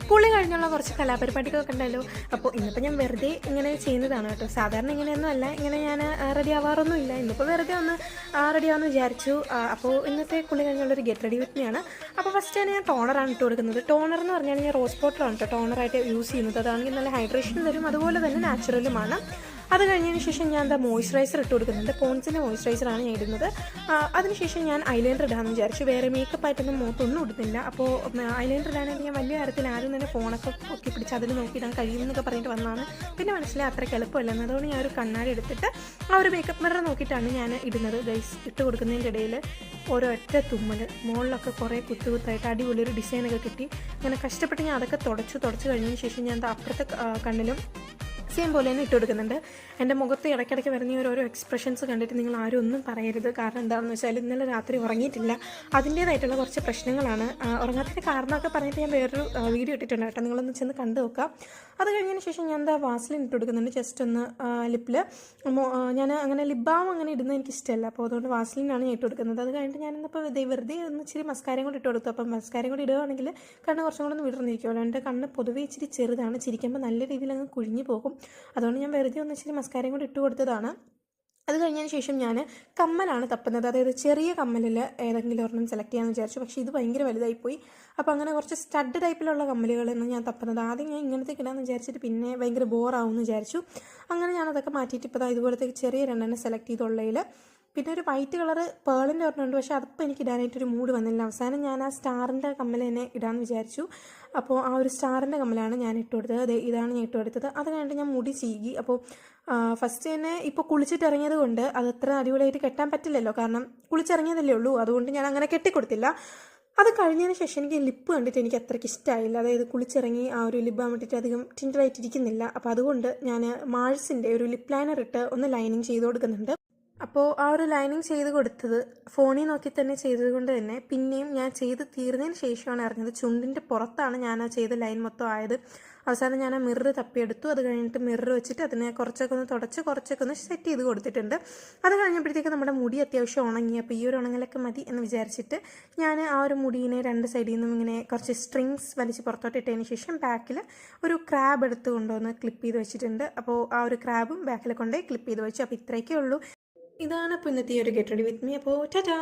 കുളി കഴിഞ്ഞുള്ള കുറച്ച് കലാപരിപാടികളൊക്കെ ഉണ്ടല്ലോ. അപ്പോൾ ഇന്നിപ്പോൾ ഞാൻ വെറുതെ ഇങ്ങനെ ചെയ്യുന്നതാണ് കേട്ടോ. സാധാരണ ഇങ്ങനെയൊന്നും അല്ല, ഇങ്ങനെ ഞാൻ റെഡി ആവാറൊന്നും ഇല്ല. ഇന്നിപ്പോൾ വെറുതെ ഒന്ന് റെഡി ആവാമെന്ന് വിചാരിച്ചു. അപ്പോൾ ഇന്നത്തെ കുളി കഴിഞ്ഞുള്ളൊരു ഗെറ്റ് റെഡി വിത്ത് മീയാണ്. അപ്പോൾ ഫസ്റ്റ് തന്നെ ഞാൻ ടോണറാണ് ഇട്ട് കൊടുക്കുന്നത്. ടോണർ എന്ന് പറഞ്ഞാൽ ഞാൻ റോസ് വാട്ടറാണ് കേട്ടോ ടോണറായിട്ട് യൂസ് ചെയ്യുന്നത്. അതാണെങ്കിൽ നല്ല ഹൈഡ്രേഷൻ തരും, അതുപോലെ തന്നെ നാച്ചുറലുമാണ്. അത് കഴിഞ്ഞതിന് ശേഷം ഞാൻ എന്താ മോയ്സ്ചറൈസർ ഇട്ട് കൊടുക്കുന്നുണ്ട്. പോൺസിൻ്റെ മോയ്സ്ചറൈസറാണ് ഞാൻ ഇടുന്നത്. അതിനുശേഷം ഞാൻ ഐലൈനർ ഇടാമെന്ന് വിചാരിച്ചു. വേറെ മേക്കപ്പ് ആയിട്ടൊന്നും മുഖത്തൊന്നും ഇടുന്നില്ല. അപ്പോൾ ഐലൈനർ ഇടാനായിട്ട് ഞാൻ വലിയ കാര്യത്തിൽ ആരും തന്നെ ഫോണൊക്കെ പൊക്കി പിടിച്ച് അതിൽ നോക്കിയിടാൻ കഴിയുമെന്നൊക്കെ പറഞ്ഞിട്ട് വന്നതാണ്. പിന്നെ മനസ്സിലായി അത്രയ്ക്ക് എളുപ്പമല്ലെന്ന്. അതുകൊണ്ട് ഞാൻ ഒരു കണ്ണാടി എടുത്തിട്ട് ആ ഒരു മേക്കപ്പ് മിറർ നോക്കിയിട്ടാണ് ഞാൻ ഇടുന്നത്. ഗൈസ്, ഇട്ട് കൊടുക്കുന്നതിൻ്റെ ഇടയിൽ ഓരോ ഒറ്റ തുമ്മൽ, മുകളിലൊക്കെ കുറേ കുത്തായിട്ട് അടിപൊളി ഒരു ഡിസൈനൊക്കെ കിട്ടി. അങ്ങനെ കഷ്ടപ്പെട്ട് ഞാൻ അതൊക്കെ തുടച്ച് കഴിഞ്ഞതിന് ശേഷം ഞാൻ അപ്പുറത്തെ കണ്ണിലും സെയിം പോലെ തന്നെ ഇട്ട് കൊടുക്കുന്നുണ്ട്. എൻ്റെ മുഖത്ത് ഇടയ്ക്കിടയ്ക്ക് വരുന്ന ഓരോ എക്സ്പ്രഷൻസ് കണ്ടിട്ട് നിങ്ങൾ ആരും ഒന്നും പറയരുത്. കാരണം എന്താണെന്ന് വെച്ചാൽ ഇന്നലെ രാത്രി ഉറങ്ങിയിട്ടില്ല. അതിൻ്റേതായിട്ടുള്ള കുറച്ച് പ്രശ്നങ്ങളാണ്. ഉറങ്ങാത്തതിൻ്റെ കാരണമൊക്കെ പറഞ്ഞിട്ട് ഞാൻ വേറൊരു വീഡിയോ ഇട്ടിട്ടുണ്ട് കേട്ടോ, നിങ്ങളൊന്ന് ചെന്ന് കണ്ടു നോക്കാം. അത് കഴിഞ്ഞതിന് ശേഷം ഞാൻ എന്താ വാസ്ലിൻ ഇട്ട് കൊടുക്കുന്നുണ്ട്. ജസ്റ്റ് ഒന്ന് ലിപ്പിൽ. ഞാൻ അങ്ങനെ ലിപ് ബാം അങ്ങനെ ഇടുന്നത് എനിക്ക് ഇഷ്ടമല്ല. അപ്പോൾ അതുകൊണ്ട് വാസ്ലിനാണ് ഞാൻ ഇട്ട് കൊടുക്കുന്നത്. അത് കഴിഞ്ഞിട്ട് ഞാനിന്നിപ്പോൾ വെറുതെ ഒന്ന് ഇച്ചിരി മസ്കാരയും കൂടി ഇട്ട് കൊടുത്തു. അപ്പം മസ്കാരയും കൂടി ഇടുകയാണെങ്കിൽ കണ്ണ് കുറച്ചും കൂടെ ഒന്ന് വിടർന്നിരിക്കുമല്ലോ. എൻ്റെ കണ്ണ് പൊതുവേ ഇച്ചിരി ചെറുതാണ്, ചിരിക്കുമ്പോൾ നല്ല രീതിയിൽ അങ്ങ് കുഴിഞ്ഞു പോകും. അതുകൊണ്ട് ഞാൻ വെറുതെ ഒന്ന് ഇച്ചിരി മസ്കാരയും കൂടി ഇട്ട് കൊടുത്തതാണ്. അത് കഴിഞ്ഞതിന് ശേഷം ഞാൻ കമ്മലാണ് തപ്പുന്നത്. അതായത് ചെറിയ കമ്മലിൽ ഏതെങ്കിലും ഒരെണ്ണം സെലക്ട് ചെയ്യാമെന്ന് വിചാരിച്ചു. പക്ഷേ ഇത് ഭയങ്കര വലുതായിപ്പോയി. അപ്പോൾ അങ്ങനെ കുറച്ച് സ്റ്റഡ് ടൈപ്പിലുള്ള കമ്മലുകളാണ് ഞാൻ തപ്പുന്നത്. ആദ്യം ഞാൻ ഇങ്ങനത്തെ ഇടാമെന്ന് വിചാരിച്ചിട്ട് പിന്നെ ഭയങ്കര ബോറാവുമെന്ന് വിചാരിച്ചു. അങ്ങനെ ഞാനതൊക്കെ മാറ്റിയിട്ട് ഇപ്പോൾ ഇതുപോലത്തെ ചെറിയ രണ്ടെണ്ണം സെലക്ട് ചെയ്തുള്ളതിൽ പിന്നെ ഒരു വൈറ്റ് കളർ പേളിൻ്റെ ഒരെണ്ണമുണ്ട്. പക്ഷേ അതിപ്പോൾ എനിക്ക് ഇടാനായിട്ടൊരു മൂഡ് വന്നില്ല. അവസാനം ഞാൻ ആ സ്റ്റാറിൻ്റെ കമ്മൽ തന്നെ ഇടാമെന്ന് വിചാരിച്ചു. അപ്പോൾ ആ ഒരു സ്റ്റാറിൻ്റെ കമ്മലാണ് ഞാൻ ഇട്ട് കൊടുത്തത്. ഇതാണ് ഞാൻ ഇട്ട് കൊടുത്തത്. അത് കഴിഞ്ഞിട്ട് ഞാൻ മുടി ചീകി. അപ്പോൾ ഫസ്റ്റ് തന്നെ ഇപ്പോൾ കുളിച്ചിട്ട് ഇറങ്ങിയത് കൊണ്ട് അത് അത്ര അടിപൊളിയായിട്ട് കെട്ടാൻ പറ്റില്ലല്ലോ, കാരണം കുളിച്ചിറങ്ങിയതല്ലേ ഉള്ളൂ. അതുകൊണ്ട് ഞാൻ അങ്ങനെ കെട്ടിക്കൊടുത്തില്ല. അത് കഴിഞ്ഞതിന് ശേഷം എനിക്ക് ലിപ്പ് കണ്ടിട്ട് എനിക്ക് അത്രയ്ക്ക് ഇഷ്ടമായില്ല. അതായത് കുളിച്ചിറങ്ങി ആ ഒരു ലിപ്പ് ആകാൻ വേണ്ടിയിട്ട് അധികം ടിൻഡറായിട്ടിരിക്കുന്നില്ല. അപ്പോൾ അതുകൊണ്ട് ഞാൻ മാൾസിൻ്റെ ഒരു ലിപ്പ് ലൈനർ ഇട്ട് ഒന്ന് ലൈനിങ് ചെയ്ത് കൊടുക്കുന്നുണ്ട്. അപ്പോൾ ആ ഒരു ലൈനിങ് ചെയ്ത് കൊടുത്തത് ഫോണിൽ നോക്കി തന്നെ ചെയ്തത് കൊണ്ട് തന്നെ പിന്നെയും ഞാൻ ചെയ്ത് തീർന്നതിന് ശേഷമാണ് അറിഞ്ഞത് ചുണ്ടിൻ്റെ പുറത്താണ് ഞാൻ ആ ചെയ്ത ലൈൻ മൊത്തം ആയത്. അവസാനം ഞാൻ ആ മിറർ തപ്പിയെടുത്തു. അത് കഴിഞ്ഞിട്ട് മിറർ വെച്ചിട്ട് അതിനെ കുറച്ചൊക്കെ ഒന്ന് തുടച്ച് കുറച്ചൊക്കെ ഒന്ന് സെറ്റ് ചെയ്ത് കൊടുത്തിട്ടുണ്ട്. അത് കഴിഞ്ഞപ്പോഴത്തേക്ക് നമ്മുടെ മുടി അത്യാവശ്യം ഉണങ്ങി. അപ്പോൾ ഈ ഒരു ഉണങ്ങലൊക്കെ മതി എന്ന് വിചാരിച്ചിട്ട് ഞാൻ ആ ഒരു മുടീനെ രണ്ട് സൈഡിൽ നിന്നും ഇങ്ങനെ കുറച്ച് സ്ട്രിങ്സ് വലിച്ച് പുറത്തോട്ട് ഇട്ടതിന് ശേഷം ബാക്കിൽ ഒരു ക്രാബ് എടുത്ത് കൊണ്ടുവന്ന് ക്ലിപ്പ് ചെയ്ത് വെച്ചിട്ടുണ്ട്. അപ്പോൾ ആ ഒരു ക്രാബും ബാക്കിൽ കൊണ്ടുപോയി ക്ലിപ്പ് ചെയ്ത് വെച്ചു. അപ്പോൾ ഇത്രയൊക്കെ ഉള്ളൂ. ഇതാണ് അപ്പോൾ ഇന്നത്തെ ഈ ഒരു ഗെറ്റ് റെഡി വിത്ത് മീ. അപ്പോൾ ടാറ്റാ.